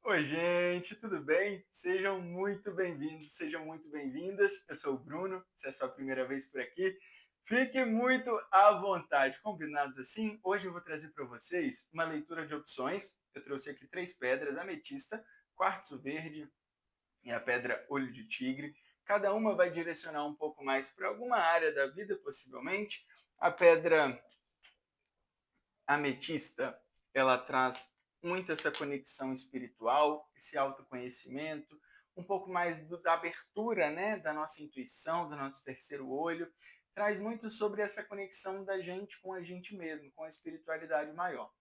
Oi, gente, tudo bem? Sejam muito bem-vindos, sejam muito bem-vindas. Eu sou o Bruno, se é a sua primeira vez por aqui, fique muito à vontade. Combinados assim, hoje eu vou trazer para vocês uma leitura de opções. Eu trouxe aqui três pedras: ametista, quartzo verde e a pedra olho de tigre. Cada uma vai direcionar um pouco mais para alguma área da vida, possivelmente. A pedra ametista, ela traz muito essa conexão espiritual, esse autoconhecimento, um pouco mais da abertura, né, da nossa intuição, do nosso terceiro olho, traz muito sobre essa conexão da gente com a gente mesmo, com a espiritualidade maior.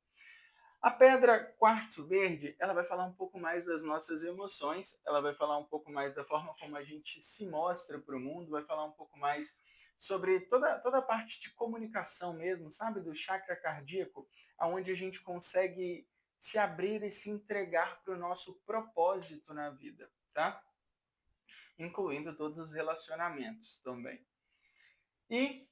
A pedra quartzo verde, ela vai falar um pouco mais das nossas emoções, ela vai falar um pouco mais da forma como a gente se mostra para o mundo, vai falar um pouco mais sobre toda a parte de comunicação mesmo, sabe? Do chakra cardíaco, aonde a gente consegue se abrir e se entregar para o nosso propósito na vida, tá? Incluindo todos os relacionamentos também. E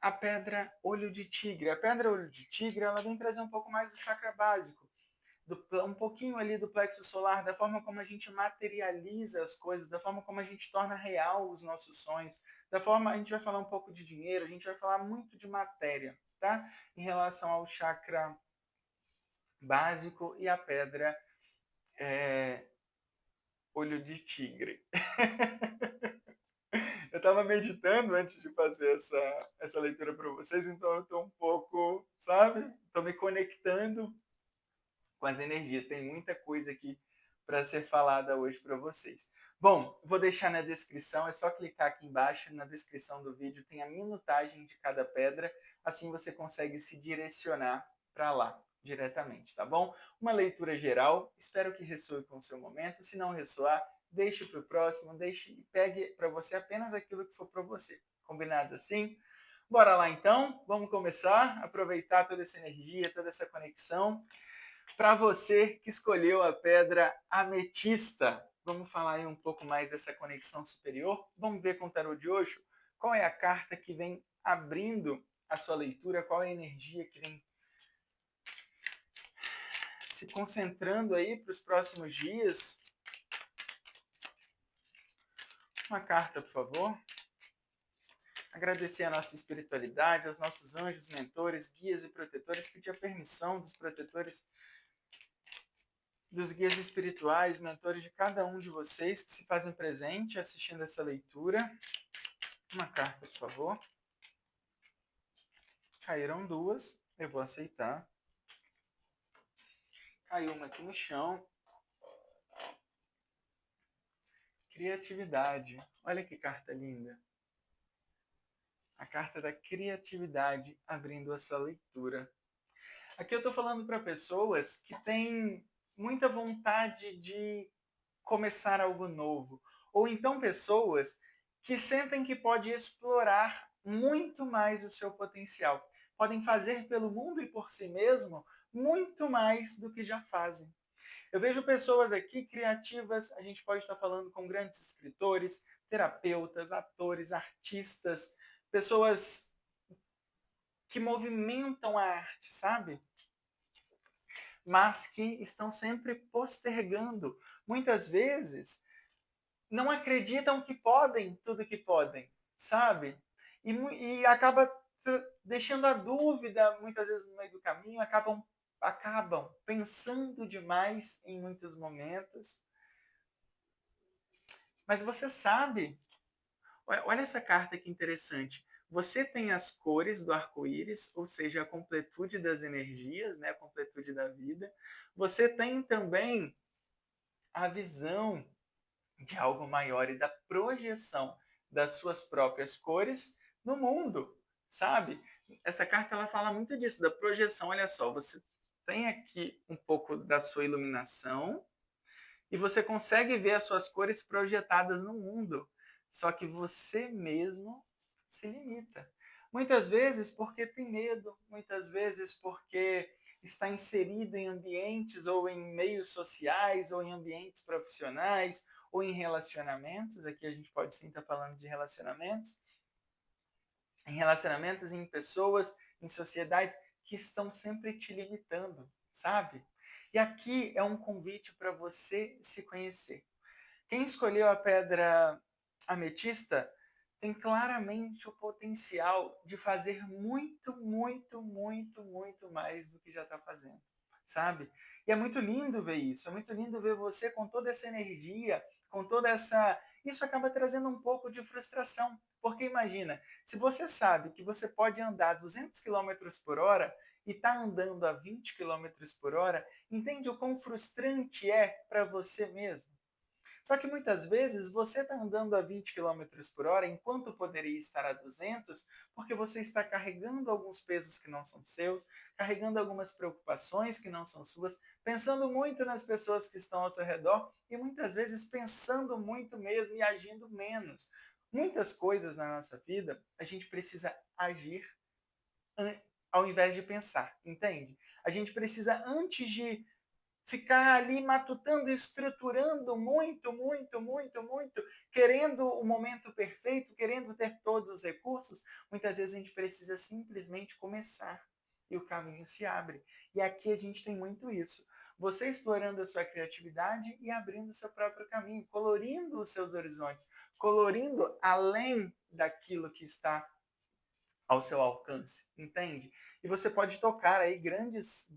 a pedra olho de tigre. A pedra olho de tigre, ela vem trazer um pouco mais do chakra básico, um pouquinho ali do plexo solar, da forma como a gente materializa as coisas, da forma como a gente torna real os nossos sonhos, da forma a gente vai falar um pouco de dinheiro, a gente vai falar muito de matéria, tá? Em relação ao chakra básico e a pedra é, olho de tigre. Eu estava meditando antes de fazer essa leitura para vocês, então eu estou um pouco, sabe? Estou me conectando com as energias. Tem muita coisa aqui para ser falada hoje para vocês. Bom, vou deixar na descrição, é só clicar aqui embaixo, na descrição do vídeo tem a minutagem de cada pedra, assim você consegue se direcionar para lá diretamente, tá bom? Uma leitura geral, espero que ressoe com o seu momento, se não ressoar, deixe para o próximo, deixe e pegue para você apenas aquilo que for para você. Combinado assim? Bora lá então, vamos começar, aproveitar toda essa energia, toda essa conexão. Para você que escolheu a pedra ametista, vamos falar aí um pouco mais dessa conexão superior? Vamos ver com o tarô de hoje qual é a carta que vem abrindo a sua leitura, qual é a energia que vem se concentrando aí para os próximos dias. Uma carta, por favor. Agradecer a nossa espiritualidade, aos nossos anjos, mentores, guias e protetores, pedir a permissão dos protetores, dos guias espirituais, mentores de cada um de vocês que se fazem presente assistindo essa leitura. Uma carta, por favor. Caíram duas, eu vou aceitar. Caiu uma aqui no chão. Criatividade. Olha que carta linda. A carta da criatividade abrindo essa leitura. Aqui eu estou falando para pessoas que têm muita vontade de começar algo novo. Ou então pessoas que sentem que pode explorar muito mais o seu potencial. Podem fazer pelo mundo e por si mesmo muito mais do que já fazem. Eu vejo pessoas aqui criativas, a gente pode estar falando com grandes escritores, terapeutas, atores, artistas, pessoas que movimentam a arte, sabe? Mas que estão sempre postergando. Muitas vezes não acreditam que podem tudo que podem, sabe? E acaba deixando a dúvida, muitas vezes no meio do caminho, acabam pensando demais em muitos momentos. Mas você sabe, olha essa carta que interessante. Você tem as cores do arco-íris, ou seja, a completude das energias, né? A completude da vida. Você tem também a visão de algo maior e da projeção das suas próprias cores no mundo, sabe? Essa carta ela fala muito disso, da projeção. Olha só, você tem aqui um pouco da sua iluminação e você consegue ver as suas cores projetadas no mundo. Só que você mesmo se limita. Muitas vezes porque tem medo, muitas vezes porque está inserido em ambientes ou em meios sociais ou em ambientes profissionais ou em relacionamentos. Aqui a gente pode sim estar falando de relacionamentos. Em relacionamentos, em pessoas, em sociedades que estão sempre te limitando, sabe? E aqui é um convite para você se conhecer. Quem escolheu a pedra ametista tem claramente o potencial de fazer muito, muito, muito, muito mais do que já está fazendo, sabe? E é muito lindo ver isso, é muito lindo ver você com toda essa energia, com toda essa. Isso acaba trazendo um pouco de frustração, porque imagina, se você sabe que você pode andar 200 quilômetros por hora e está andando a 20 quilômetros por hora, entende o quão frustrante é para você mesmo? Só que muitas vezes você está andando a 20 quilômetros por hora enquanto poderia estar a 200, porque você está carregando alguns pesos que não são seus, carregando algumas preocupações que não são suas, pensando muito nas pessoas que estão ao seu redor e muitas vezes pensando muito mesmo e agindo menos. Muitas coisas na nossa vida a gente precisa agir ao invés de pensar, entende? A gente precisa, antes de ficar ali matutando, estruturando muito, muito, muito, muito, querendo o momento perfeito, querendo ter todos os recursos, muitas vezes a gente precisa simplesmente começar e o caminho se abre. E aqui a gente tem muito isso. Você explorando a sua criatividade e abrindo o seu próprio caminho, colorindo os seus horizontes, colorindo além daquilo que está ao seu alcance, entende? E você pode tocar aí grandes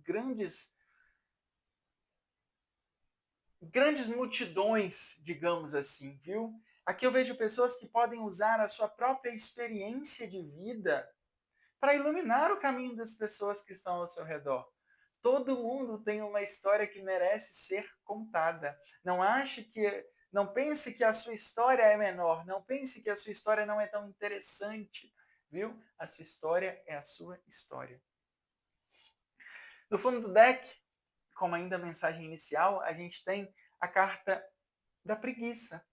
multidões, digamos assim, viu? Aqui eu vejo pessoas que podem usar a sua própria experiência de vida para iluminar o caminho das pessoas que estão ao seu redor. Todo mundo tem uma história que merece ser contada. Não pense que a sua história é menor, não pense que a sua história não é tão interessante, viu? A sua história é a sua história. No fundo do deck, como ainda a mensagem inicial, a gente tem a carta da preguiça.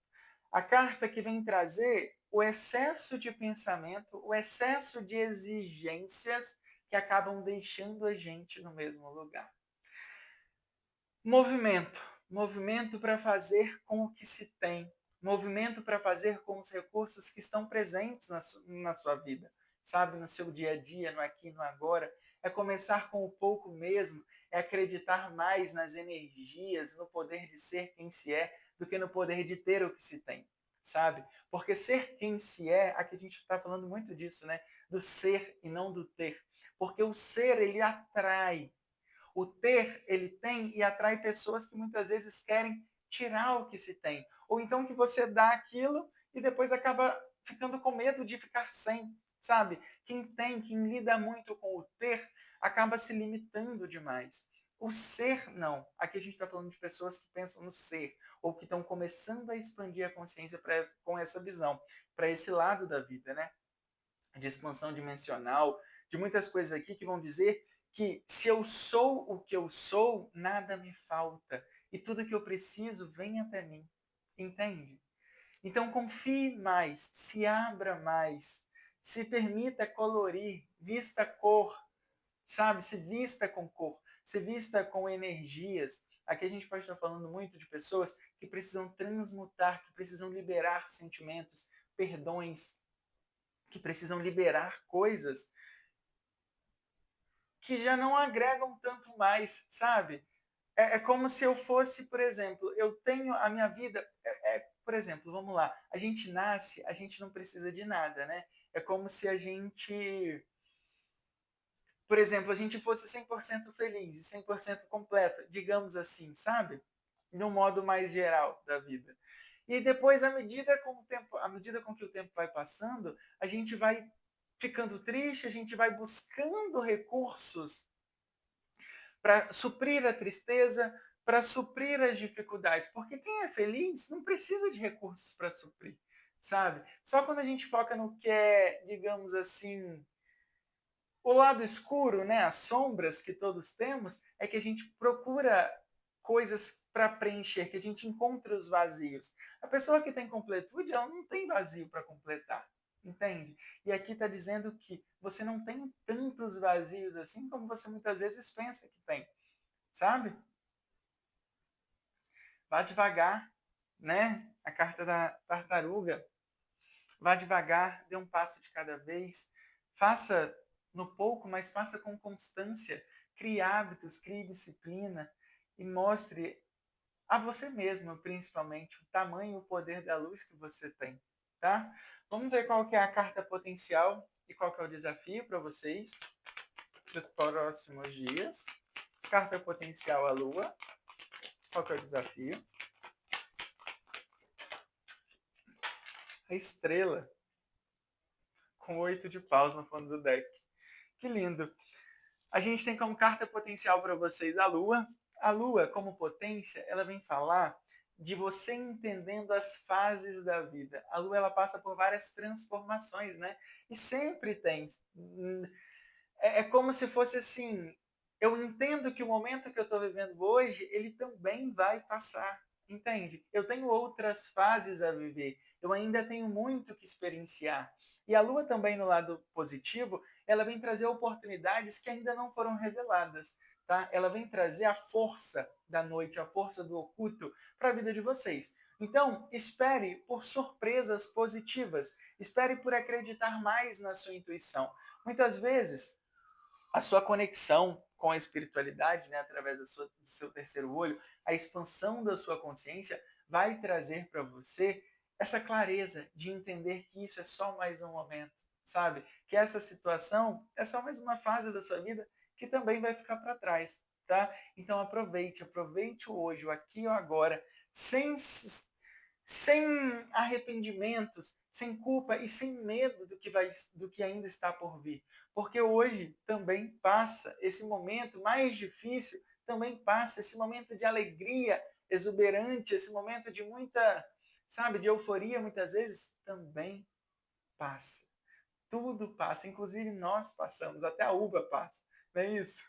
A carta que vem trazer o excesso de pensamento, o excesso de exigências que acabam deixando a gente no mesmo lugar. Movimento. Movimento para fazer com o que se tem. Movimento para fazer com os recursos que estão presentes na sua vida. Sabe, no seu dia a dia, no aqui e no agora. É começar com o pouco mesmo, é acreditar mais nas energias, no poder de ser quem se é, do que no poder de ter o que se tem, sabe? Porque ser quem se é, aqui a gente está falando muito disso, né? Do ser e não do ter. Porque o ser, ele atrai, o ter, ele tem e atrai pessoas que muitas vezes querem tirar o que se tem. Ou então que você dá aquilo e depois acaba ficando com medo de ficar sem, sabe? Quem lida muito com o ter, acaba se limitando demais. O ser, não. Aqui a gente está falando de pessoas que pensam no ser, ou que estão começando a expandir a consciência com essa visão, para esse lado da vida, né? De expansão dimensional, de muitas coisas aqui que vão dizer que se eu sou o que eu sou, nada me falta. E tudo que eu preciso vem até mim. Entende? Então confie mais, se abra mais, se permita colorir, vista cor, sabe? Se vista com cor, se vista com energias. Aqui a gente pode estar falando muito de pessoas que precisam transmutar, que precisam liberar sentimentos, perdões, que precisam liberar coisas que já não agregam tanto mais, sabe? É como se eu fosse, por exemplo, eu tenho a minha vida. Por exemplo, vamos lá, a gente nasce, a gente não precisa de nada, né? É como se a gente, por exemplo, a gente fosse 100% feliz e 100% completo, digamos assim, sabe? No modo mais geral da vida. E depois, à medida com que o tempo vai passando, a gente vai ficando triste, a gente vai buscando recursos para suprir a tristeza, para suprir as dificuldades. Porque quem é feliz não precisa de recursos para suprir, sabe? Só quando a gente foca no que é, digamos assim, o lado escuro, né, as sombras que todos temos, é que a gente procura coisas para preencher, que a gente encontra os vazios. A pessoa que tem completude, ela não tem vazio para completar, entende? E aqui está dizendo que você não tem tantos vazios assim como você muitas vezes pensa que tem, sabe? Vá devagar, né? A carta da tartaruga. Vá devagar, dê um passo de cada vez. Faça no pouco, mas faça com constância. Crie hábitos, crie disciplina. e mostre a você mesmo, principalmente, o tamanho e o poder da luz que você tem, tá? Vamos ver qual que é a carta potencial e qual que é o desafio para vocês para os próximos dias. Carta potencial, a Lua. Qual que é o desafio? A Estrela, com 8 de paus no fundo do deck. Que lindo! A gente tem como carta potencial para vocês a Lua. A Lua, como potência, ela vem falar de você entendendo as fases da vida. A Lua, ela passa por várias transformações, né? E sempre tem. É como se fosse assim, eu entendo que o momento que eu estou vivendo hoje, ele também vai passar, entende? Eu tenho outras fases a viver, eu ainda tenho muito que experienciar. E a Lua também, no lado positivo, ela vem trazer oportunidades que ainda não foram reveladas, tá? Ela vem trazer a força da noite, a força do oculto para a vida de vocês. Então, espere por surpresas positivas, espere por acreditar mais na sua intuição. Muitas vezes, a sua conexão com a espiritualidade, né, através do seu terceiro olho, a expansão da sua consciência, vai trazer para você essa clareza de entender que isso é só mais um momento, sabe? Que essa situação é só mais uma fase da sua vida que também vai ficar para trás, tá? Então aproveite o hoje, o aqui e o agora, sem sem arrependimentos, sem culpa e sem medo do que ainda está por vir. Porque hoje também passa esse momento mais difícil, também passa esse momento de alegria exuberante, esse momento de muita, sabe, de euforia muitas vezes, também passa. Tudo passa, inclusive nós passamos, até a uva passa, não é isso?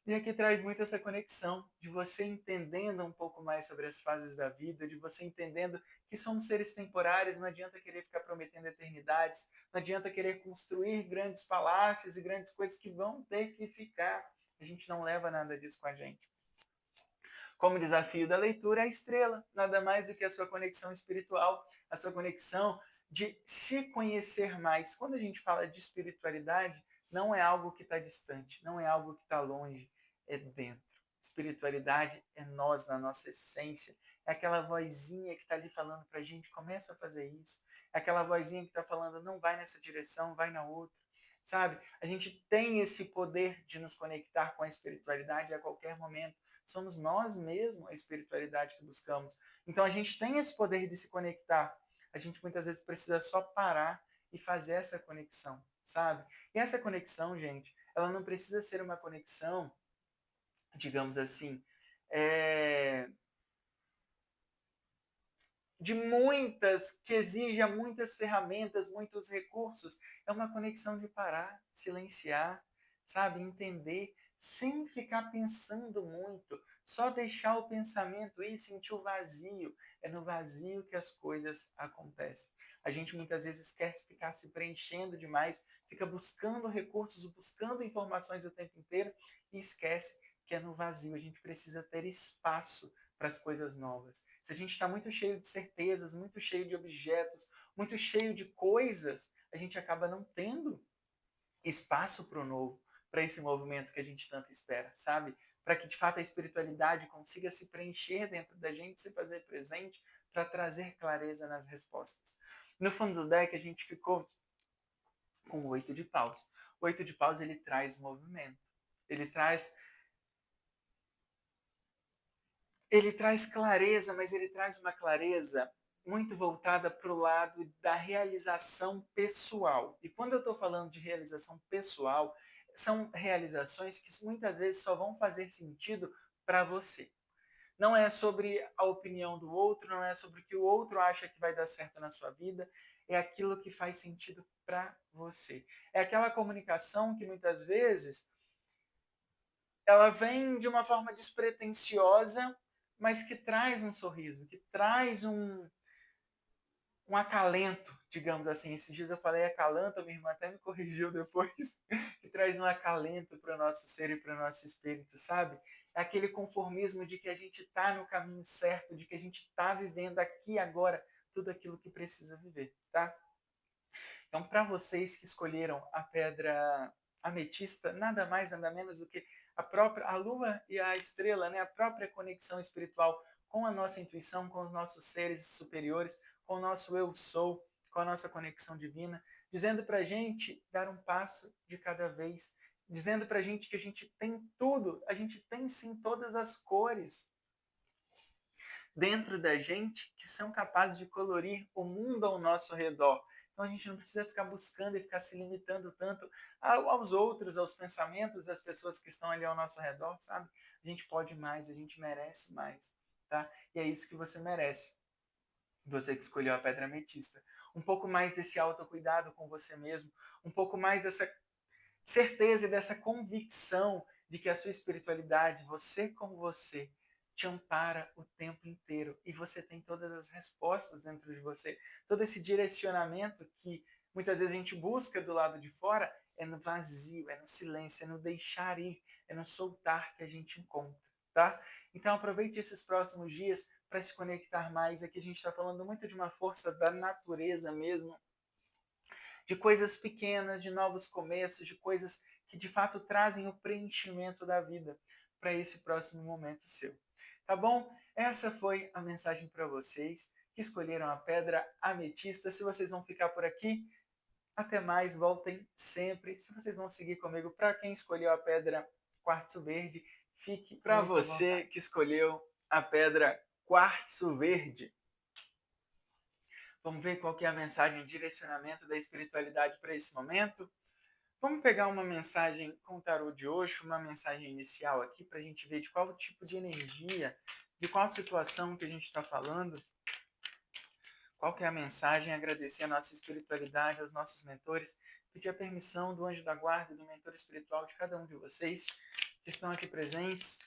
E aqui traz muito essa conexão de você entendendo um pouco mais sobre as fases da vida, de você entendendo que somos seres temporários, não adianta querer ficar prometendo eternidades, não adianta querer construir grandes palácios e grandes coisas que vão ter que ficar. A gente não leva nada disso com a gente. Como desafio da leitura, a estrela, nada mais do que a sua conexão espiritual, a sua conexão de se conhecer mais. Quando a gente fala de espiritualidade, não é algo que está distante, não é algo que está longe, é dentro. Espiritualidade é nós, na nossa essência. É aquela vozinha que está ali falando para a gente, começa a fazer isso. É aquela vozinha que está falando, não vai nessa direção, vai na outra. Sabe? A gente tem esse poder de nos conectar com a espiritualidade a qualquer momento. Somos nós mesmos a espiritualidade que buscamos. Então a gente tem esse poder de se conectar. A gente muitas vezes precisa só parar e fazer essa conexão, sabe? E essa conexão, gente, ela não precisa ser uma conexão, digamos assim, é, de muitas, que exija muitas ferramentas, muitos recursos. É uma conexão de parar, silenciar, sabe? Entender, sem ficar pensando muito. Só deixar o pensamento ir, sentir o vazio. É no vazio que as coisas acontecem. A gente muitas vezes quer ficar se preenchendo demais, fica buscando recursos, buscando informações o tempo inteiro e esquece que é no vazio. A gente precisa ter espaço para as coisas novas. Se a gente está muito cheio de certezas, muito cheio de objetos, muito cheio de coisas, a gente acaba não tendo espaço para o novo, para esse movimento que a gente tanto espera, sabe? Para que de fato a espiritualidade consiga se preencher dentro da gente, se fazer presente, para trazer clareza nas respostas. No fundo do deck, a gente ficou com o 8 de paus. O 8 de paus ele traz movimento, ele traz ele traz clareza, mas ele traz uma clareza muito voltada para o lado da realização pessoal. E quando eu estou falando de realização pessoal, são realizações que muitas vezes só vão fazer sentido para você. Não é sobre a opinião do outro, não é sobre o que o outro acha que vai dar certo na sua vida, é aquilo que faz sentido para você. É aquela comunicação que muitas vezes ela vem de uma forma despretensiosa, mas que traz um sorriso, que traz um acalento, digamos assim. Esses dias eu falei acalanto, minha irmã até me corrigiu depois, que traz um acalento para o nosso ser e para o nosso espírito, sabe? É aquele conformismo de que a gente está no caminho certo, de que a gente está vivendo aqui agora tudo aquilo que precisa viver, tá? Então, para vocês que escolheram a pedra ametista, nada mais, nada menos do que a lua e a estrela, né? A própria conexão espiritual com a nossa intuição, com os nossos seres superiores, com o nosso eu sou, com a nossa conexão divina, dizendo para a gente dar um passo de cada vez, dizendo para a gente que a gente tem tudo, a gente tem sim todas as cores dentro da gente que são capazes de colorir o mundo ao nosso redor. Então a gente não precisa ficar buscando e ficar se limitando tanto aos outros, aos pensamentos das pessoas que estão ali ao nosso redor, sabe? A gente pode mais, a gente merece mais, tá? E é isso que você merece. Você que escolheu a pedra ametista. Um pouco mais desse autocuidado com você mesmo, um pouco mais dessa certeza e dessa convicção de que a sua espiritualidade, você como você, te ampara o tempo inteiro e você tem todas as respostas dentro de você. Todo esse direcionamento que muitas vezes a gente busca do lado de fora é no vazio, é no silêncio, é no deixar ir, é no soltar que a gente encontra, tá? Então aproveite esses próximos dias para se conectar mais. Aqui a gente está falando muito de uma força da natureza mesmo, de coisas pequenas, de novos começos, de coisas que de fato trazem o preenchimento da vida para esse próximo momento seu. Tá bom? Essa foi a mensagem para vocês que escolheram a pedra ametista. Se vocês vão ficar por aqui, até mais, voltem sempre. Se vocês vão seguir comigo, para quem escolheu a pedra quartzo verde, fique para você que escolheu a pedra quartzo verde. Vamos ver qual que é a mensagem, direcionamento da espiritualidade para esse momento. Vamos pegar uma mensagem com o tarô de Osho, uma mensagem inicial aqui, para a gente ver de qual tipo de energia, de qual situação que a gente está falando, qual que é a mensagem, agradecer a nossa espiritualidade, aos nossos mentores, pedir a permissão do anjo da guarda e do mentor espiritual de cada um de vocês que estão aqui presentes,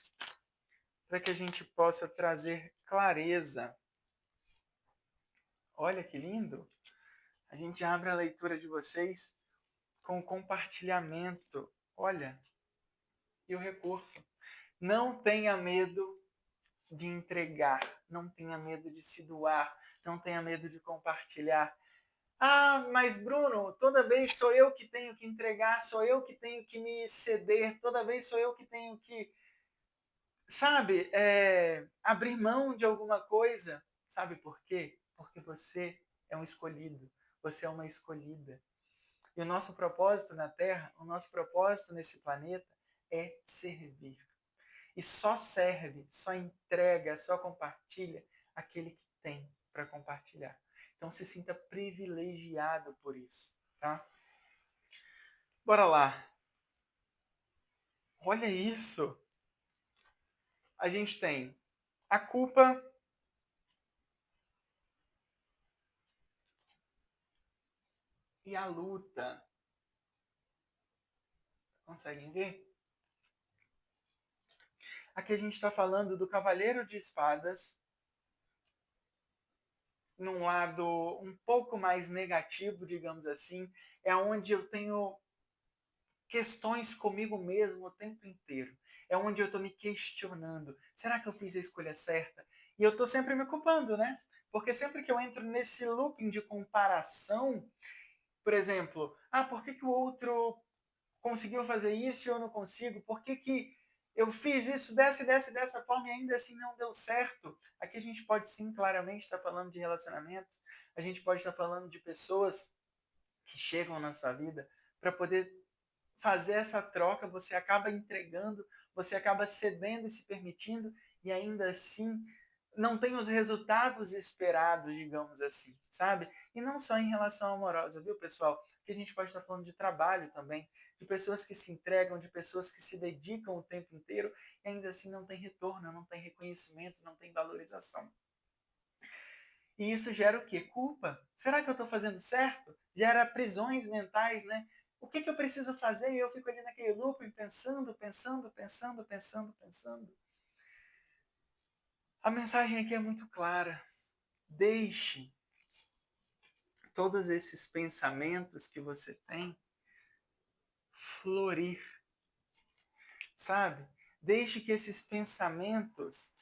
para que a gente possa trazer clareza. Olha que lindo! A gente abre a leitura de vocês com compartilhamento. Olha, e o recurso. Não tenha medo de entregar, não tenha medo de se doar, não tenha medo de compartilhar. Ah, mas Bruno, toda vez sou eu que tenho que entregar, sou eu que tenho que me ceder, toda vez sou eu que tenho que, sabe, abrir mão de alguma coisa. Sabe por quê? Porque você é um escolhido, você é uma escolhida. E o nosso propósito na Terra, o nosso propósito nesse planeta é servir. E só serve, só entrega, só compartilha aquele que tem para compartilhar. Então se sinta privilegiado por isso, tá? Bora lá. Olha isso. A gente tem a culpa e a luta. Conseguem ver? Aqui a gente está falando do Cavaleiro de Espadas, num lado um pouco mais negativo, digamos assim, é onde eu tenho questões comigo mesmo o tempo inteiro. É onde eu estou me questionando. Será que eu fiz a escolha certa? E eu estou sempre me culpando, né? Porque sempre que eu entro nesse looping de comparação, por exemplo, por que o outro conseguiu fazer isso e eu não consigo? Por que eu fiz isso dessa forma e ainda assim não deu certo? Aqui a gente pode sim, claramente, estar falando de relacionamentos. A gente pode estar falando de pessoas que chegam na sua vida para poder fazer essa troca, você acaba entregando, você acaba cedendo e se permitindo, e ainda assim não tem os resultados esperados, digamos assim, sabe? E não só em relação amorosa, viu, pessoal? Que a gente pode estar falando de trabalho também, de pessoas que se entregam, de pessoas que se dedicam o tempo inteiro e ainda assim não tem retorno, não tem reconhecimento, não tem valorização. E isso gera o quê? Culpa. Será que eu estou fazendo certo? Gera prisões mentais, né? O que eu preciso fazer? E eu fico ali naquele looping pensando. A mensagem aqui é muito clara. Deixe todos esses pensamentos que você tem florir, sabe? Deixe que esses pensamentos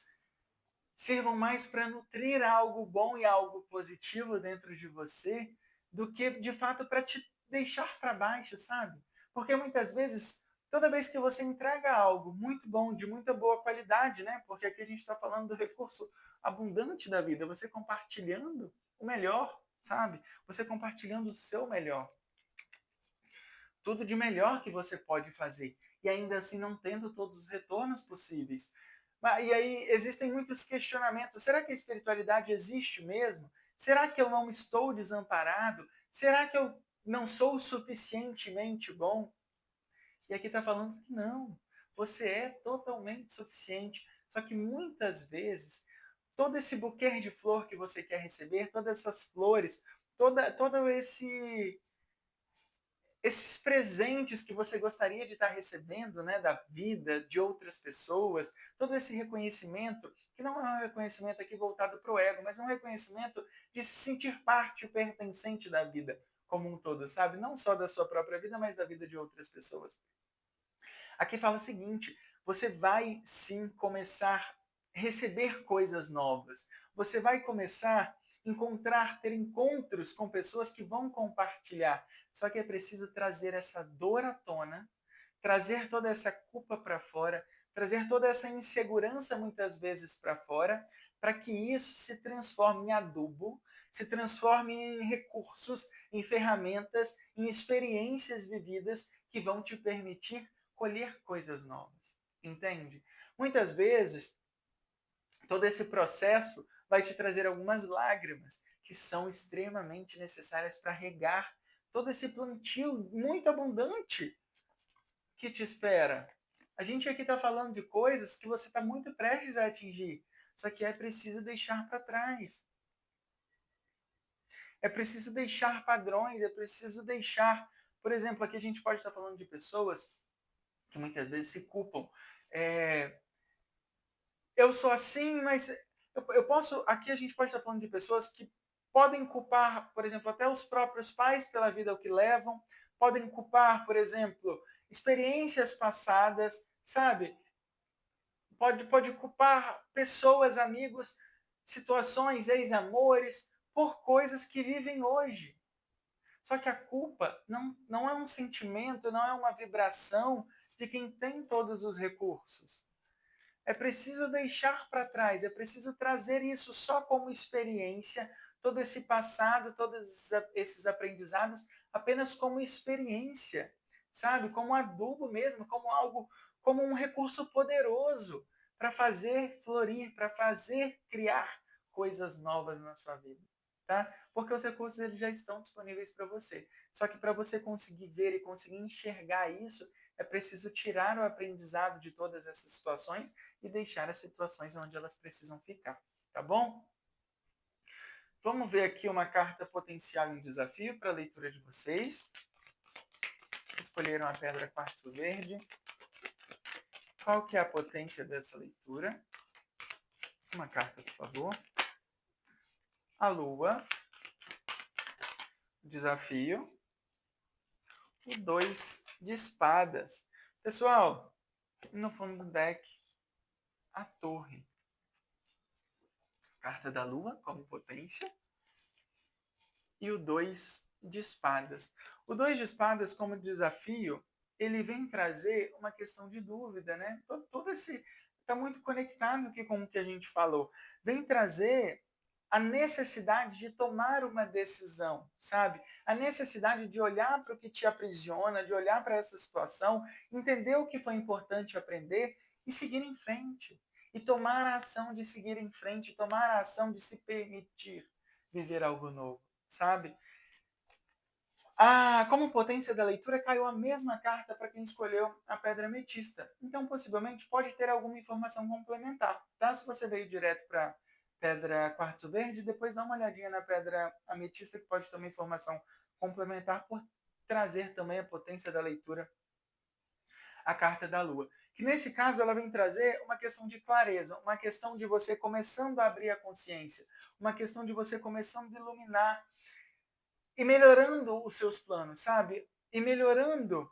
sirvam mais para nutrir algo bom e algo positivo dentro de você do que, de fato, para te deixar para baixo, sabe? Porque muitas vezes Toda vez que você entrega algo muito bom, de muita boa qualidade, né? Porque aqui a gente está falando do recurso abundante da vida, você compartilhando o melhor, sabe? Você compartilhando o seu melhor. Tudo de melhor que você pode fazer. E ainda assim não tendo todos os retornos possíveis. E aí existem muitos questionamentos. Será que a espiritualidade existe mesmo? Será que eu não estou desamparado? Será que eu não sou suficientemente bom? E aqui está falando que não. Você é totalmente suficiente. Só que muitas vezes, todo esse buquê de flor que você quer receber, todas essas flores, todo esses presentes que você gostaria de estar recebendo, né, da vida, de outras pessoas, todo esse reconhecimento, que não é um reconhecimento aqui voltado para o ego, mas é um reconhecimento de se sentir parte, pertencente da vida como um todo, sabe? Não só da sua própria vida, mas da vida de outras pessoas. Aqui fala o seguinte: você vai sim começar a receber coisas novas. Você vai começar a ter encontros com pessoas que vão compartilhar. Só que é preciso trazer essa dor à tona, trazer toda essa culpa para fora, trazer toda essa insegurança muitas vezes para fora, para que isso se transforme em adubo, se transforme em recursos, em ferramentas, em experiências vividas que vão te permitir colher coisas novas. Entende? Muitas vezes, todo esse processo vai te trazer algumas lágrimas que são extremamente necessárias para regar todo esse plantio muito abundante que te espera. A gente aqui está falando de coisas que você está muito prestes a atingir, só que é preciso deixar para trás. É preciso deixar padrões, é preciso deixar. Por exemplo, aqui a gente pode estar falando de pessoas que muitas vezes se culpam. Eu sou assim, mas eu posso. Aqui a gente pode estar falando de pessoas que podem culpar, por exemplo, até os próprios pais pela vida que levam, podem culpar, por exemplo, experiências passadas, sabe? Pode culpar pessoas, amigos, situações, ex-amores, por coisas que vivem hoje. Só que a culpa não é um sentimento, não é uma vibração de quem tem todos os recursos. É preciso deixar para trás, é preciso trazer isso só como experiência, todo esse passado, todos esses aprendizados, apenas como experiência, sabe? Como adubo mesmo, como algo, como um recurso poderoso para fazer florir, para fazer criar coisas novas na sua vida, tá? Porque os recursos eles já estão disponíveis para você. Só que para você conseguir ver e conseguir enxergar isso, é preciso tirar o aprendizado de todas essas situações e deixar as situações onde elas precisam ficar, tá bom? Vamos ver aqui uma carta potencial e um desafio para a leitura de vocês. Escolheram a pedra quartzo verde. Qual que é a potência dessa leitura? Uma carta, por favor. A lua. Desafio. O 2 de espadas. Pessoal, no fundo do deck, a torre. Carta da lua como potência. E o 2 de espadas. O 2 de espadas, como desafio, ele vem trazer uma questão de dúvida, né? Todo esse está muito conectado aqui com o que a gente falou. Vem trazer a necessidade de tomar uma decisão, sabe? A necessidade de olhar para o que te aprisiona, de olhar para essa situação, entender o que foi importante aprender e seguir em frente. E tomar a ação de seguir em frente, tomar a ação de se permitir viver algo novo, sabe? Como potência da leitura, caiu a mesma carta para quem escolheu a pedra ametista. Então, possivelmente, pode ter alguma informação complementar. Tá? Se você veio direto para pedra quartzo verde, depois dá uma olhadinha na pedra ametista, que pode ter uma informação complementar por trazer também a potência da leitura, a carta da lua. Que nesse caso ela vem trazer uma questão de clareza, uma questão de você começando a abrir a consciência, uma questão de você começando a iluminar e melhorando os seus planos, sabe? E melhorando,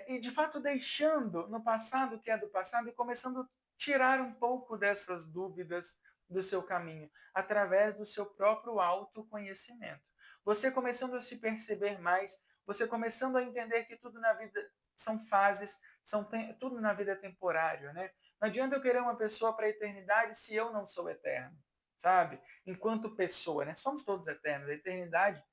e de fato deixando no passado o que é do passado e começando a tirar um pouco dessas dúvidas do seu caminho, através do seu próprio autoconhecimento. Você começando a se perceber mais, você começando a entender que tudo na vida são fases, tudo na vida é temporário, né? Não adianta eu querer uma pessoa para a eternidade se eu não sou eterno, sabe? Enquanto pessoa, né? Somos todos eternos. A eternidade,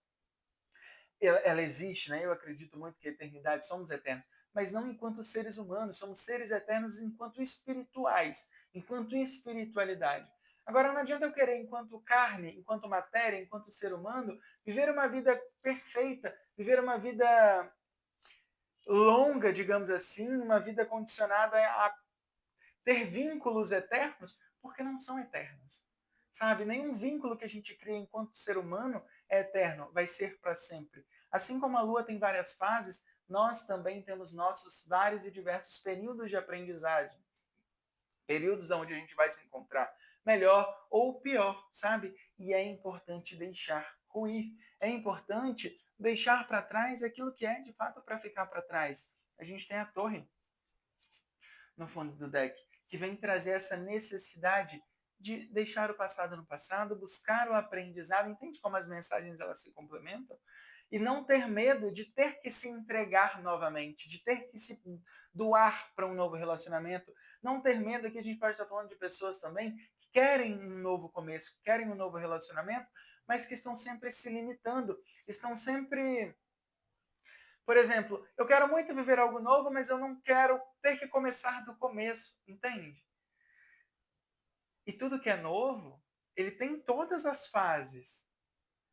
ela existe, né? Eu acredito muito que a eternidade somos eternos, mas não enquanto seres humanos, somos seres eternos enquanto espirituais, enquanto espiritualidade. Agora, não adianta eu querer, enquanto carne, enquanto matéria, enquanto ser humano, viver uma vida perfeita, viver uma vida longa, digamos assim, uma vida condicionada a ter vínculos eternos, porque não são eternos. Sabe? Nenhum vínculo que a gente cria enquanto ser humano é eterno, vai ser para sempre. Assim como a Lua tem várias fases, nós também temos nossos vários e diversos períodos de aprendizagem, períodos onde a gente vai se encontrar melhor ou pior, sabe? E é importante deixar ruir, é importante deixar para trás aquilo que é de fato para ficar para trás. A gente tem a torre no fundo do deck, que vem trazer essa necessidade de deixar o passado no passado, buscar o aprendizado. Entende como as mensagens elas se complementam? E não ter medo de ter que se entregar novamente, de ter que se doar para um novo relacionamento. Não ter medo, que a gente pode estar falando de pessoas também que querem um novo começo, querem um novo relacionamento, mas que estão sempre se limitando, estão sempre, por exemplo, eu quero muito viver algo novo, mas eu não quero ter que começar do começo, entende? E tudo que é novo, ele tem todas as fases.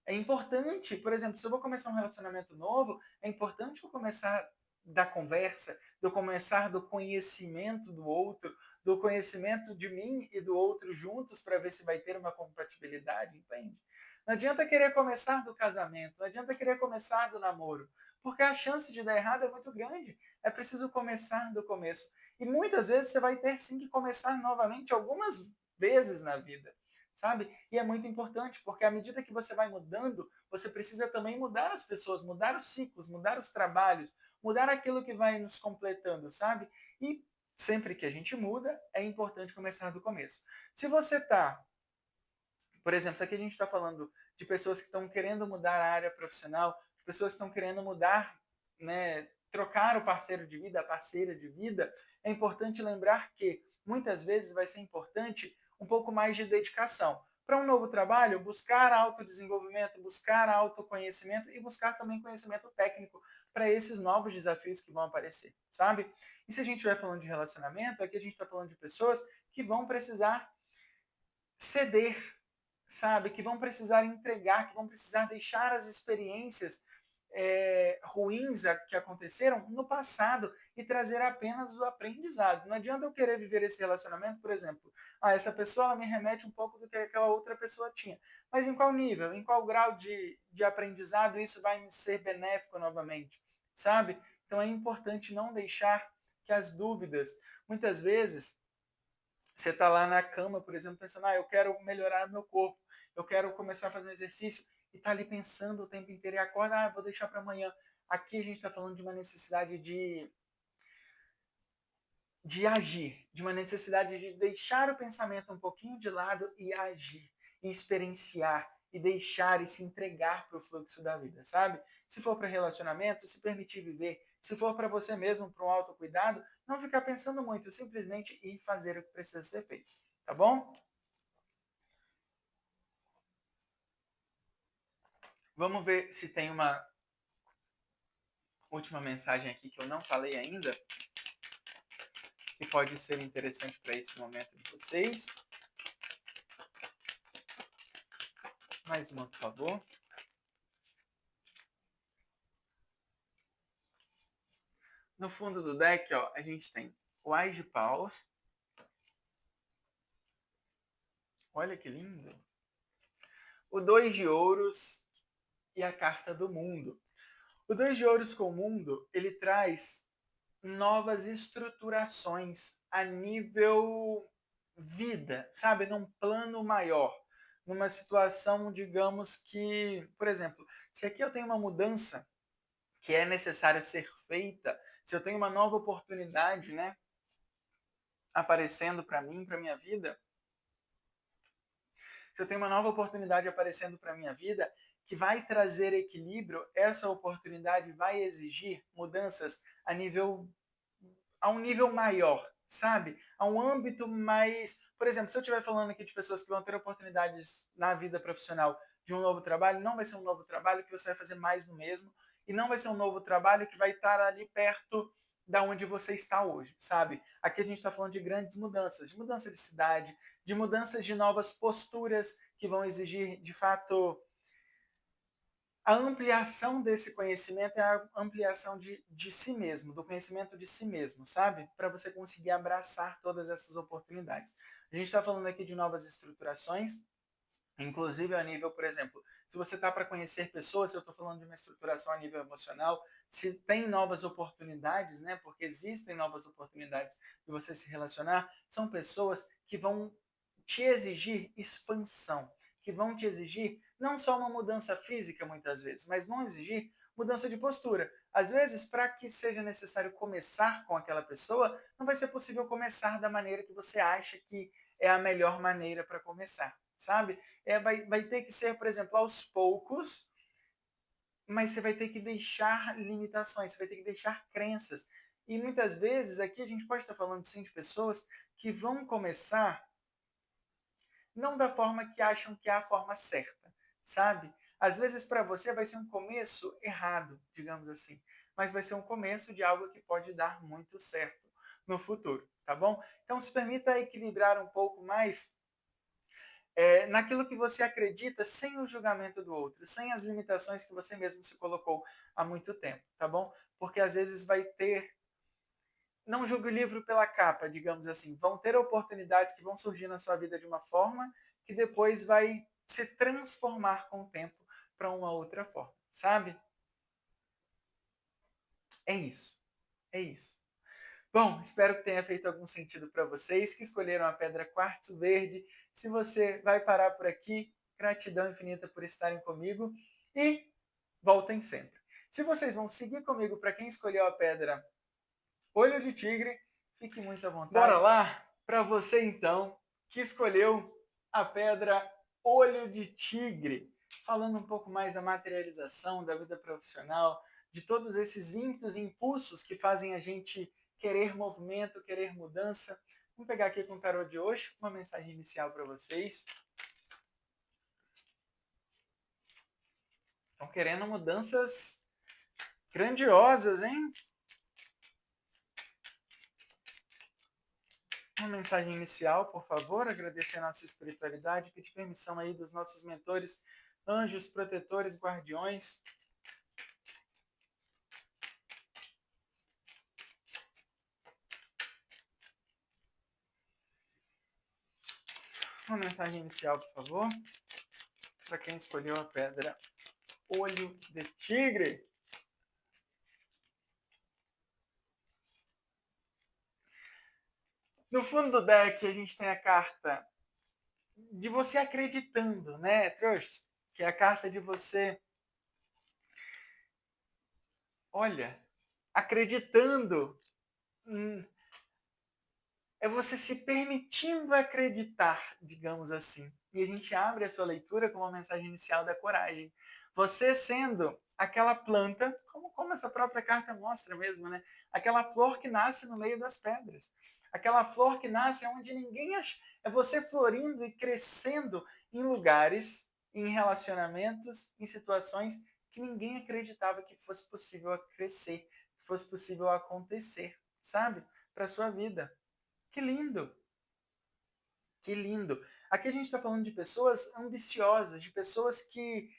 É importante, por exemplo, se eu vou começar um relacionamento novo, é importante eu começar da conversa, de eu começar do conhecimento do outro, do conhecimento de mim e do outro juntos para ver se vai ter uma compatibilidade, entende? Não adianta querer começar do casamento, não adianta querer começar do namoro, porque a chance de dar errado é muito grande. É preciso começar do começo. E muitas vezes você vai ter sim que começar novamente algumas vezes na vida, sabe? E é muito importante, porque à medida que você vai mudando, você precisa também mudar as pessoas, mudar os ciclos, mudar os trabalhos, mudar aquilo que vai nos completando, sabe? E sempre que a gente muda, é importante começar do começo. Se você está, por exemplo, isso aqui a gente está falando de pessoas que estão querendo mudar a área profissional, de pessoas que estão querendo mudar, né, trocar o parceiro de vida, a parceira de vida, é importante lembrar que muitas vezes vai ser importante um pouco mais de dedicação. Para um novo trabalho, buscar autodesenvolvimento, buscar autoconhecimento e buscar também conhecimento técnico para esses novos desafios que vão aparecer, sabe? E se a gente estiver falando de relacionamento, aqui a gente está falando de pessoas que vão precisar ceder, sabe? Que vão precisar entregar, que vão precisar deixar as experiências ruins que aconteceram no passado e trazer apenas o aprendizado. Não adianta eu querer viver esse relacionamento, por exemplo, essa pessoa ela me remete um pouco do que aquela outra pessoa tinha. Mas em qual nível, em qual grau de aprendizado isso vai me ser benéfico novamente, sabe? Então é importante não deixar que as dúvidas, muitas vezes, você está lá na cama, por exemplo, pensando, eu quero melhorar meu corpo, eu quero começar a fazer um exercício, e está ali pensando o tempo inteiro e acorda, vou deixar para amanhã. Aqui a gente está falando de uma necessidade de agir, de uma necessidade de deixar o pensamento um pouquinho de lado e agir, e experienciar, e deixar e se entregar para o fluxo da vida, sabe? Se for para relacionamento, se permitir viver. Se for para você mesmo, para um autocuidado, não ficar pensando muito, simplesmente ir fazer o que precisa ser feito, tá bom? Vamos ver se tem uma última mensagem aqui que eu não falei ainda, que pode ser interessante para esse momento de vocês. Mais uma, por favor. No fundo do deck, ó, a gente tem o Ás de Paus. Olha que lindo. O 2 de Ouros e a Carta do Mundo. O 2 de Ouros com o Mundo, ele traz novas estruturações a nível vida, sabe? Num plano maior. Numa situação, digamos que, por exemplo, se aqui eu tenho uma mudança que é necessário ser feita, se eu tenho uma nova oportunidade, né, aparecendo para mim, para minha vida, se eu tenho uma nova oportunidade aparecendo para minha vida, que vai trazer equilíbrio, essa oportunidade vai exigir mudanças a um nível maior, sabe? A um âmbito mais... Por exemplo, se eu estiver falando aqui de pessoas que vão ter oportunidades na vida profissional de um novo trabalho, não vai ser um novo trabalho que você vai fazer mais do mesmo, e não vai ser um novo trabalho que vai estar ali perto da onde você está hoje, sabe? Aqui a gente está falando de grandes mudanças, de mudança de cidade, de mudanças de novas posturas que vão exigir, de fato, a ampliação desse conhecimento é a ampliação de si mesmo, do conhecimento de si mesmo, sabe? Para você conseguir abraçar todas essas oportunidades. A gente está falando aqui de novas estruturações, inclusive a nível, por exemplo, se você está para conhecer pessoas, se eu estou falando de uma estruturação a nível emocional, se tem novas oportunidades, né? Porque existem novas oportunidades de você se relacionar, são pessoas que vão te exigir expansão, que vão te exigir não só uma mudança física muitas vezes, mas vão exigir mudança de postura. Às vezes, para que seja necessário começar com aquela pessoa, não vai ser possível começar da maneira que você acha que é a melhor maneira para começar, sabe? Vai ter que ser, por exemplo, aos poucos, mas você vai ter que deixar limitações, você vai ter que deixar crenças. E muitas vezes, aqui a gente pode estar falando sim de pessoas que vão começar não da forma que acham que é a forma certa, sabe? Às vezes para você vai ser um começo errado, digamos assim, mas vai ser um começo de algo que pode dar muito certo no futuro, tá bom? Então se permita equilibrar um pouco mais naquilo que você acredita sem o julgamento do outro, sem as limitações que você mesmo se colocou há muito tempo, tá bom? Porque às vezes vai ter... Não julgue o livro pela capa, digamos assim. Vão ter oportunidades que vão surgir na sua vida de uma forma que depois vai se transformar com o tempo para uma outra forma, sabe? É isso. É isso. Bom, espero que tenha feito algum sentido para vocês que escolheram a pedra quartzo verde. Se você vai parar por aqui, gratidão infinita por estarem comigo e voltem sempre. Se vocês vão seguir comigo para quem escolheu a pedra olho de tigre, fique muito à vontade. Bora lá para você então que escolheu a pedra olho de tigre, falando um pouco mais da materialização, da vida profissional, de todos esses ímpetos e impulsos que fazem a gente querer movimento, querer mudança. Vamos pegar aqui com o tarô de hoje uma mensagem inicial para vocês. Estão querendo mudanças grandiosas, hein? Uma mensagem inicial, por favor, agradecer a nossa espiritualidade, pedir permissão aí dos nossos mentores, anjos, protetores, guardiões. Uma mensagem inicial, por favor, para quem escolheu a pedra olho de tigre. No fundo do deck, a gente tem a carta de você acreditando, né, Trust? Que é a carta de você, olha, acreditando. É você se permitindo acreditar, digamos assim. E a gente abre a sua leitura com uma mensagem inicial da coragem. Você sendo aquela planta, como essa própria carta mostra mesmo, né? Aquela flor que nasce no meio das pedras. Aquela flor que nasce onde ninguém acha. É você florindo e crescendo em lugares, em relacionamentos, em situações que ninguém acreditava que fosse possível crescer, que fosse possível acontecer, sabe? Para sua vida. Que lindo! Que lindo! Aqui a gente está falando de pessoas ambiciosas, de pessoas que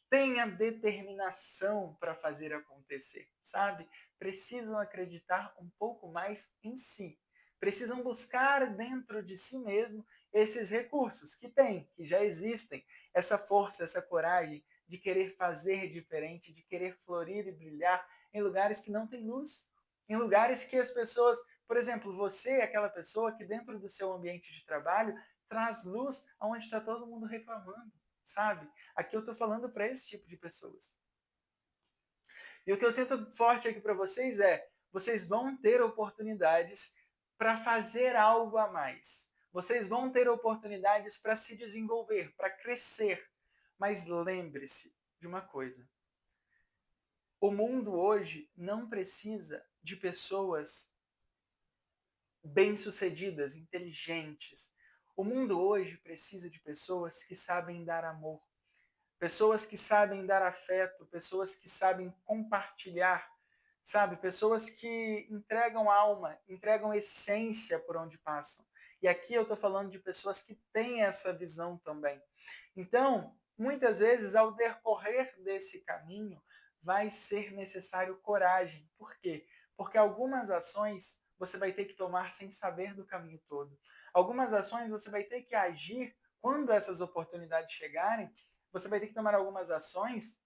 têm a determinação para fazer acontecer, sabe? Precisam acreditar um pouco mais em si. Precisam buscar dentro de si mesmo esses recursos que têm, que já existem, essa força, essa coragem de querer fazer diferente, de querer florir e brilhar em lugares que não têm luz, em lugares que as pessoas, por exemplo, você é aquela pessoa que dentro do seu ambiente de trabalho traz luz aonde está todo mundo reclamando, sabe? Aqui eu estou falando para esse tipo de pessoas. E o que eu sinto forte aqui para vocês é, vocês vão ter oportunidades para fazer algo a mais. Vocês vão ter oportunidades para se desenvolver, para crescer. Mas lembre-se de uma coisa. O mundo hoje não precisa de pessoas bem-sucedidas, inteligentes. O mundo hoje precisa de pessoas que sabem dar amor, pessoas que sabem dar afeto, pessoas que sabem compartilhar, sabe? Pessoas que entregam alma, entregam essência por onde passam. E aqui eu estou falando de pessoas que têm essa visão também. Então, muitas vezes, ao decorrer desse caminho, vai ser necessário coragem. Por quê? Porque algumas ações você vai ter que tomar sem saber do caminho todo. Algumas ações você vai ter que agir quando essas oportunidades chegarem. Você vai ter que tomar algumas ações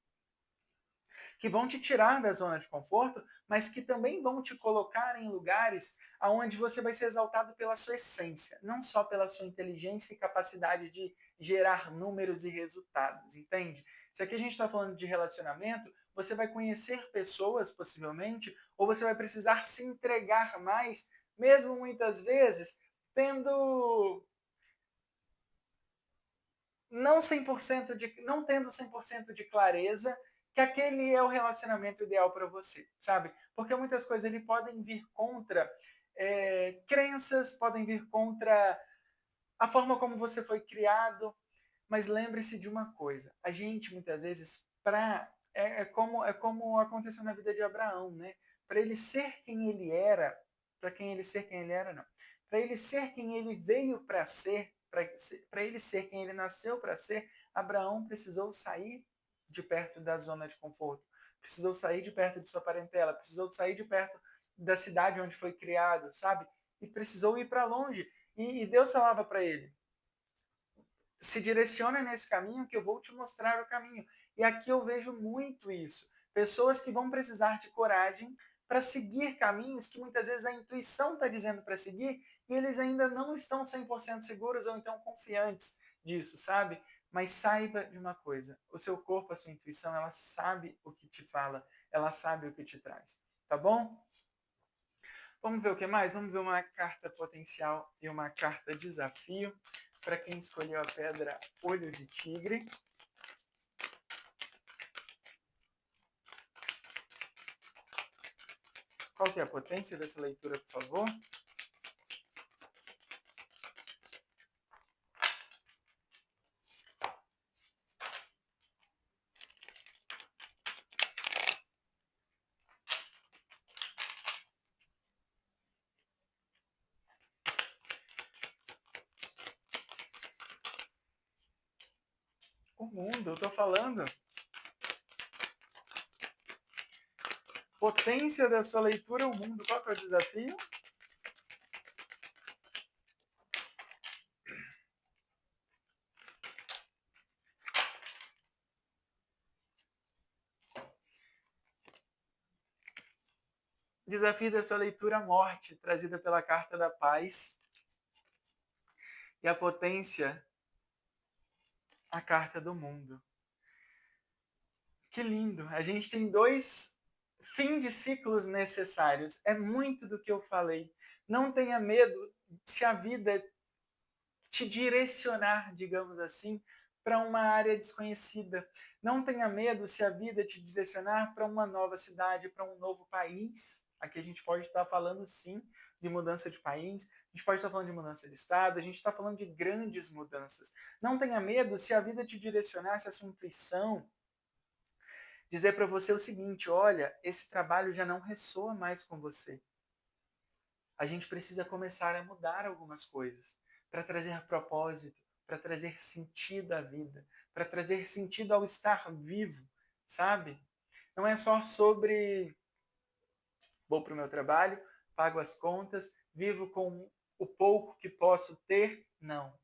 que vão te tirar da zona de conforto, mas que também vão te colocar em lugares onde você vai ser exaltado pela sua essência, não só pela sua inteligência e capacidade de gerar números e resultados, entende? Se aqui a gente está falando de relacionamento, você vai conhecer pessoas, possivelmente, ou você vai precisar se entregar mais, mesmo muitas vezes tendo não tendo 100% de clareza que aquele é o relacionamento ideal para você, sabe? Porque muitas coisas ele podem vir contra crenças, podem vir contra a forma como você foi criado, mas lembre-se de uma coisa: a gente muitas vezes como aconteceu na vida de Abraão, né? Para ele ser quem ele era, para quem ele ser quem ele era, não. Para ele ser quem ele veio para ser, para ele ser quem ele nasceu para ser, Abraão precisou sair de perto da zona de conforto, precisou sair de perto de sua parentela, precisou sair de perto da cidade onde foi criado, sabe? E precisou ir para longe. E Deus falava para ele: se direciona nesse caminho que eu vou te mostrar o caminho. E aqui eu vejo muito isso. Pessoas que vão precisar de coragem para seguir caminhos que muitas vezes a intuição está dizendo para seguir e eles ainda não estão 100% seguros ou então confiantes disso, sabe? Mas saiba de uma coisa: o seu corpo, a sua intuição, ela sabe o que te fala, ela sabe o que te traz. Tá bom? Vamos ver o que mais? Vamos ver uma carta potencial e uma carta desafio para quem escolheu a pedra Olho de Tigre. Qual que é a potência dessa leitura, por favor? O mundo, eu tô falando. Potência da sua leitura, o mundo. Qual que é o desafio? Desafio da sua leitura, morte, trazida pela carta da paz. E a potência, a carta do mundo. Que lindo! A gente tem dois fim de ciclos necessários. É muito do que eu falei. Não tenha medo se a vida te direcionar, digamos assim, para uma área desconhecida. Não tenha medo se a vida te direcionar para uma nova cidade, para um novo país. Aqui a gente pode estar falando, sim, de mudança de país, a gente pode estar falando de mudança de estado, a gente está falando de grandes mudanças. Não tenha medo se a vida te direcionar, se a sua intuição dizer para você o seguinte: olha, esse trabalho já não ressoa mais com você. A gente precisa começar a mudar algumas coisas para trazer propósito, para trazer sentido à vida, para trazer sentido ao estar vivo, sabe? Não é só sobre vou para o meu trabalho, pago as contas, vivo com o pouco que posso ter. Não.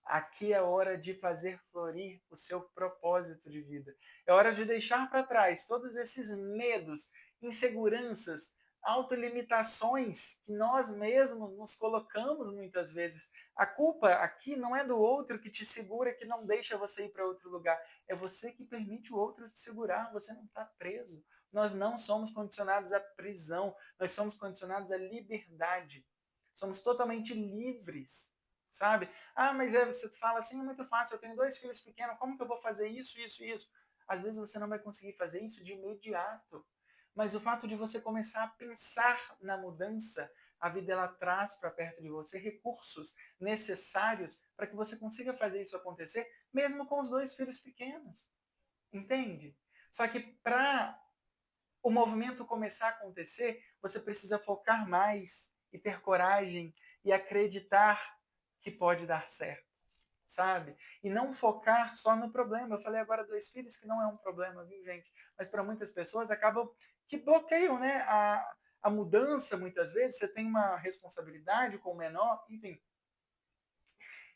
Aqui é hora de fazer florir o seu propósito de vida. É hora de deixar para trás todos esses medos, inseguranças, autolimitações que nós mesmos nos colocamos muitas vezes. A culpa aqui não é do outro que te segura, que não deixa você ir para outro lugar. É você que permite o outro te segurar. Você não está preso. Nós não somos condicionados à prisão. Nós somos condicionados à liberdade. Somos totalmente livres, sabe? Ah, mas você fala assim, é muito fácil, eu tenho 2 filhos pequenos, como que eu vou fazer isso, isso e isso? Às vezes você não vai conseguir fazer isso de imediato, mas o fato de você começar a pensar na mudança, a vida ela traz para perto de você recursos necessários para que você consiga fazer isso acontecer, mesmo com os 2 filhos pequenos. Entende? Só que para o movimento começar a acontecer, você precisa focar mais e ter coragem e acreditar que pode dar certo, sabe? E não focar só no problema. Eu falei agora 2 filhos, que não é um problema, viu, gente? Mas para muitas pessoas acabam que bloqueiam, né? A mudança, muitas vezes, você tem uma responsabilidade com o menor, enfim.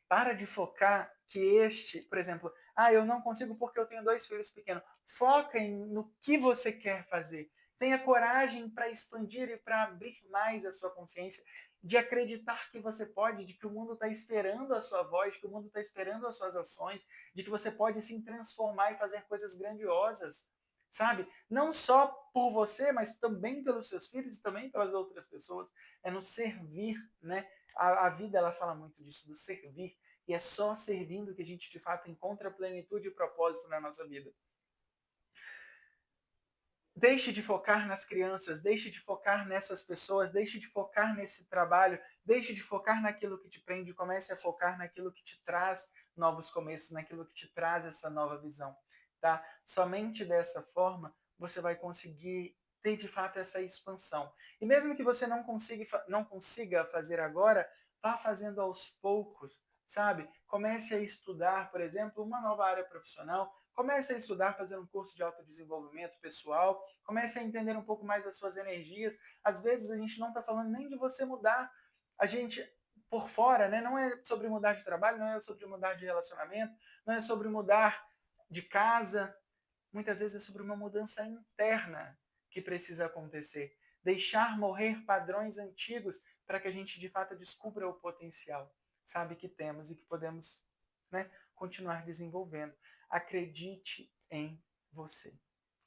Para de focar que por exemplo, eu não consigo porque eu tenho 2 filhos pequenos. Foca no que você quer fazer. Tenha coragem para expandir e para abrir mais a sua consciência, de acreditar que você pode, de que o mundo está esperando a sua voz, de que o mundo está esperando as suas ações, de que você pode se transformar e fazer coisas grandiosas, sabe? Não só por você, mas também pelos seus filhos e também pelas outras pessoas. É no servir, né? A vida ela fala muito disso, do servir. E é só servindo que a gente de fato encontra plenitude e propósito na nossa vida. Deixe de focar nas crianças, deixe de focar nessas pessoas, deixe de focar nesse trabalho, deixe de focar naquilo que te prende, comece a focar naquilo que te traz novos começos, naquilo que te traz essa nova visão, tá? Somente dessa forma você vai conseguir ter de fato essa expansão. E mesmo que você não consiga fazer agora, vá fazendo aos poucos, sabe? Comece a estudar, por exemplo, uma nova área profissional, comece a estudar, fazer um curso de autodesenvolvimento pessoal, comece a entender um pouco mais as suas energias. Às vezes a gente não está falando nem de você mudar, a gente por fora, né? Não é sobre mudar de trabalho, não é sobre mudar de relacionamento, não é sobre mudar de casa. Muitas vezes é sobre uma mudança interna que precisa acontecer. Deixar morrer padrões antigos para que a gente de fato descubra o potencial, sabe, que temos e que podemos, né, continuar desenvolvendo. Acredite em você.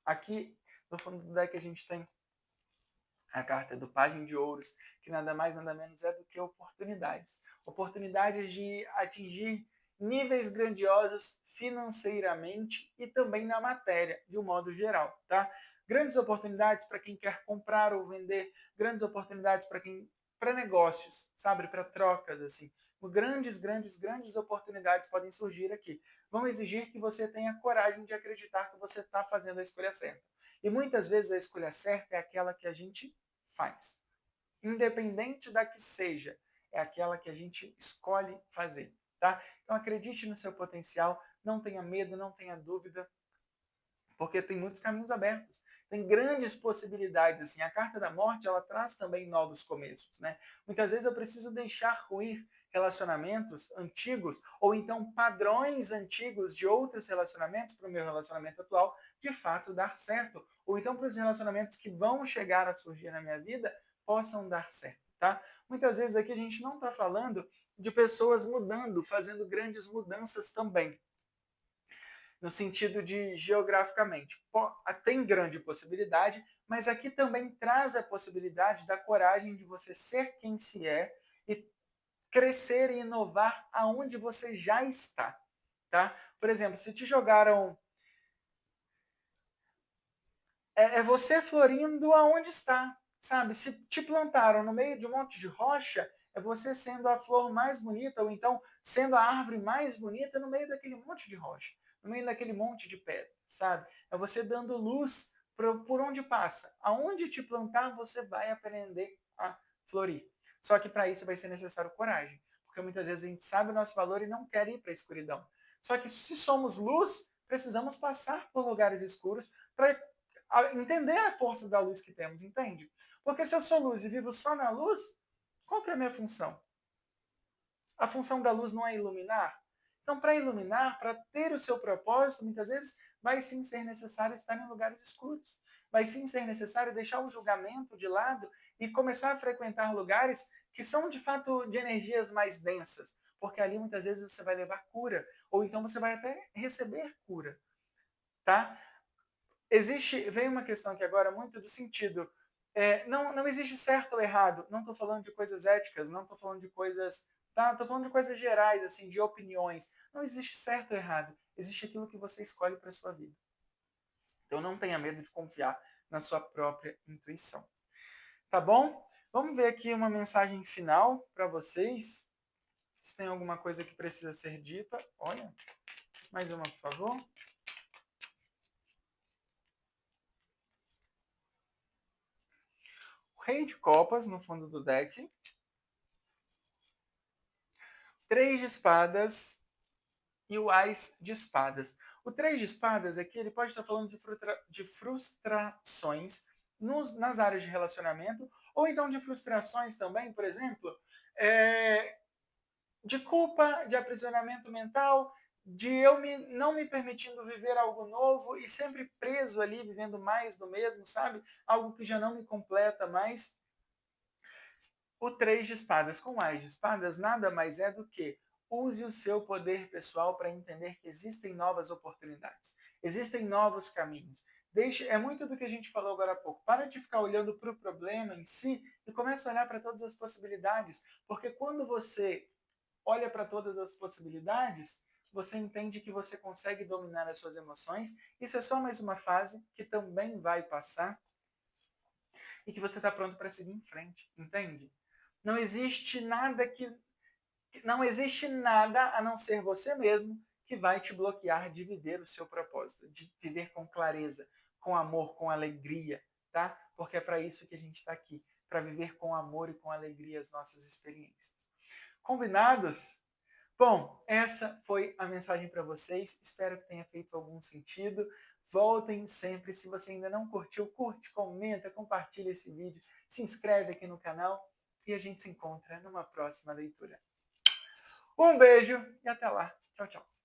Aqui no fundo do deck a gente tem a carta do Pajem de Ouros, que nada mais nada menos é do que oportunidades. Oportunidades de atingir níveis grandiosos financeiramente e também na matéria, de um modo geral, tá? Grandes oportunidades para quem quer comprar ou vender, grandes oportunidades para negócios, sabe, para trocas assim. Grandes oportunidades podem surgir aqui. Vão exigir que você tenha coragem de acreditar que você está fazendo a escolha certa. E muitas vezes a escolha certa é aquela que a gente faz. Independente da que seja, é aquela que a gente escolhe fazer, tá? Então acredite no seu potencial, não tenha medo, não tenha dúvida, porque tem muitos caminhos abertos. Tem grandes possibilidades, assim. A carta da morte, ela traz também novos começos, né? Muitas vezes eu preciso deixar ruir relacionamentos antigos ou então padrões antigos de outros relacionamentos para o meu relacionamento atual de fato dar certo. Ou então para os relacionamentos que vão chegar a surgir na minha vida possam dar certo, tá? Muitas vezes aqui a gente não está falando de pessoas mudando, fazendo grandes mudanças também, no sentido de geograficamente. Tem grande possibilidade, mas aqui também traz a possibilidade da coragem de você ser quem se é e crescer e inovar aonde você já está, tá? Por exemplo, se te jogaram é você florindo aonde está, sabe? Se te plantaram no meio de um monte de rocha, é você sendo a flor mais bonita, ou então sendo a árvore mais bonita no meio daquele monte de rocha, no meio daquele monte de pedra, sabe? É você dando luz por onde passa. Aonde te plantar, você vai aprender a florir. Só que para isso vai ser necessário coragem, porque muitas vezes a gente sabe o nosso valor e não quer ir para a escuridão. Só que se somos luz, precisamos passar por lugares escuros para entender a força da luz que temos, entende? Porque se eu sou luz e vivo só na luz, qual que é a minha função? A função da luz não é iluminar? Então, para iluminar, para ter o seu propósito, muitas vezes vai sim ser necessário estar em lugares escuros. Vai sim ser necessário deixar o julgamento de lado e começar a frequentar lugares que são de fato de energias mais densas, porque ali muitas vezes você vai levar cura, ou então você vai até receber cura, tá? Vem uma questão aqui agora muito do sentido, não existe certo ou errado, não estou falando de coisas éticas, não estou falando de coisas, tá? Estou falando de coisas gerais, assim, de opiniões. Não existe certo ou errado, existe aquilo que você escolhe para sua vida. Então não tenha medo de confiar na sua própria intuição. Tá bom? Vamos ver aqui uma mensagem final para vocês. Se tem alguma coisa que precisa ser dita. Olha, mais uma, por favor. O Rei de Copas no fundo do deck. 3 de espadas e o Ás de espadas. O 3 de espadas aqui, ele pode estar falando de frustrações nas áreas de relacionamento, ou então de frustrações também, por exemplo, de culpa, de aprisionamento mental, de não me permitindo viver algo novo e sempre preso ali, vivendo mais do mesmo, sabe? Algo que já não me completa mais. O 3 de espadas com o Ás de espadas nada mais é do que use o seu poder pessoal para entender que existem novas oportunidades, existem novos caminhos. É muito do que a gente falou agora há pouco. Para de ficar olhando para o problema em si e comece a olhar para todas as possibilidades. Porque quando você olha para todas as possibilidades, você entende que você consegue dominar as suas emoções. Isso é só mais uma fase que também vai passar e que você está pronto para seguir em frente, entende? Não existe nada não existe nada a não ser você mesmo que vai te bloquear de viver o seu propósito, de viver com clareza, com amor, com alegria, tá? Porque é para isso que a gente está aqui, para viver com amor e com alegria as nossas experiências. Combinados? Bom, essa foi a mensagem para vocês. Espero que tenha feito algum sentido. Voltem sempre. Se você ainda não curtiu, curte, comenta, compartilha esse vídeo, se inscreve aqui no canal e a gente se encontra numa próxima leitura. Um beijo e até lá. Tchau, tchau.